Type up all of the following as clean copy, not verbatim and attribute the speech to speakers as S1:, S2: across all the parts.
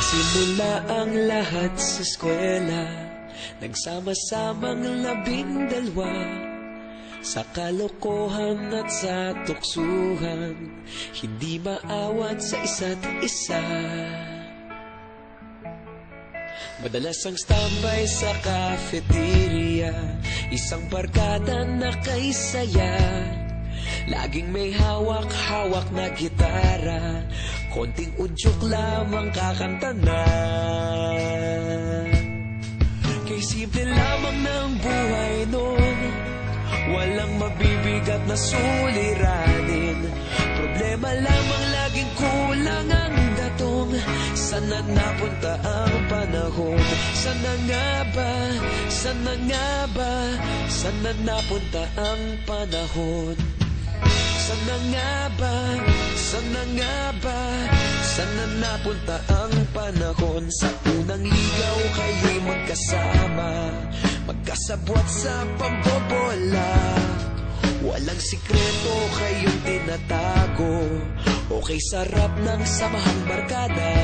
S1: Nagsimula ang lahat sa eskwela, nagsama-samang 12 sa kalokohan at sa tuksuhan, hindi maawat sa isa't isa. Madalas ang standby sa cafeteria, isang barkada na kay saya. Laging may hawak-hawak na gitara, konting udyok lamang kakanta na. Kay simple lamang ng buhay noon, walang mabibigat na suliranin. Problema lamang laging kulang ang datong. Sana napunta ang panahon? Sana nga ba? Sana nga ba? Sana napunta ang panahon? Sana nga ba? Sana nga ba? Sana napunta ang panahon? Sa unang ligaw kayo'y magkasama, magkasabwat sa pambobola. Walang sikreto kayong tinatago, okay sarap ng samahang barkada.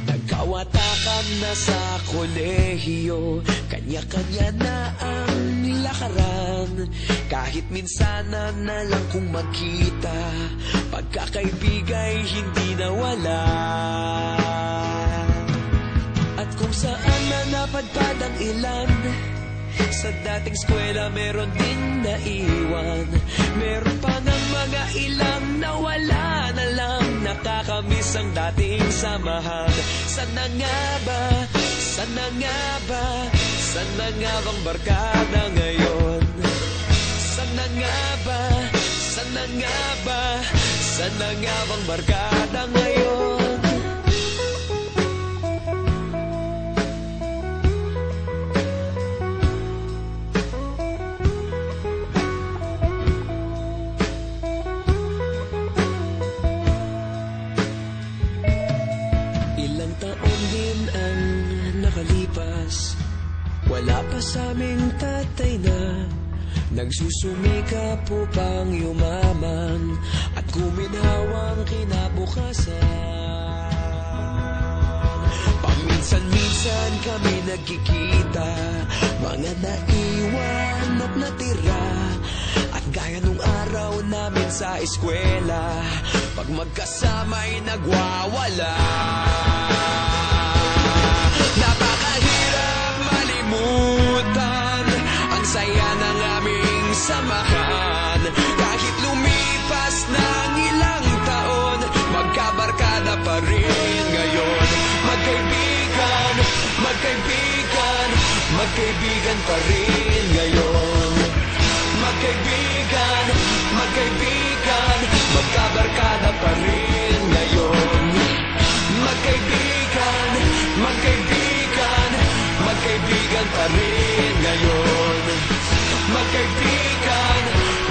S1: Nagkawatakan na sa kolehiyo, kanya-kanya na ang lakaran. Kahit minsanan na lang kung magkita, pagkakaibigay hindi nawala. At kung saan na napadpad ang ilan, sa dating eskwela meron din naiwan. Meron pa ng mga ilang nawala na lang, nakakamiss ang dating samahan. Sana nga ba? Sana nga ba? Sana nga bang barkada ngayon? Sana nga ba? Sana nga ba? Sana nga bang barkada ngayon? Ilang taon din ang nakalipas, wala pa sa aming tatay na nagsusumikap upang yumaman at guminhawang kinabukasan. Paminsan-minsan kami nagkikita, mga naiwan at natira. At gaya nung araw namin sa eskwela, pag magkasama'y nagwawala. Napakahirap malimutan ang saya ng aming samahan. Kahit lumipas ng ilang taon, magkabarkada pa rin ngayon. Magkaibigan, magkaibigan, magkaibigan pa rin ngayon. Magkaibigan, magkaibigan, magkabarkada pa rin ngayon. Magkaibigan, magkaibigan, magkaibigan pa rin ngayon. Magkaibigan,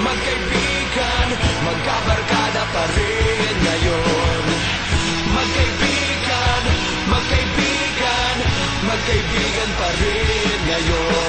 S1: magkaibigan, magkabarkada pa rin ngayon. Magkaibigan, magkaibigan, magkaibigan pa rin ngayon.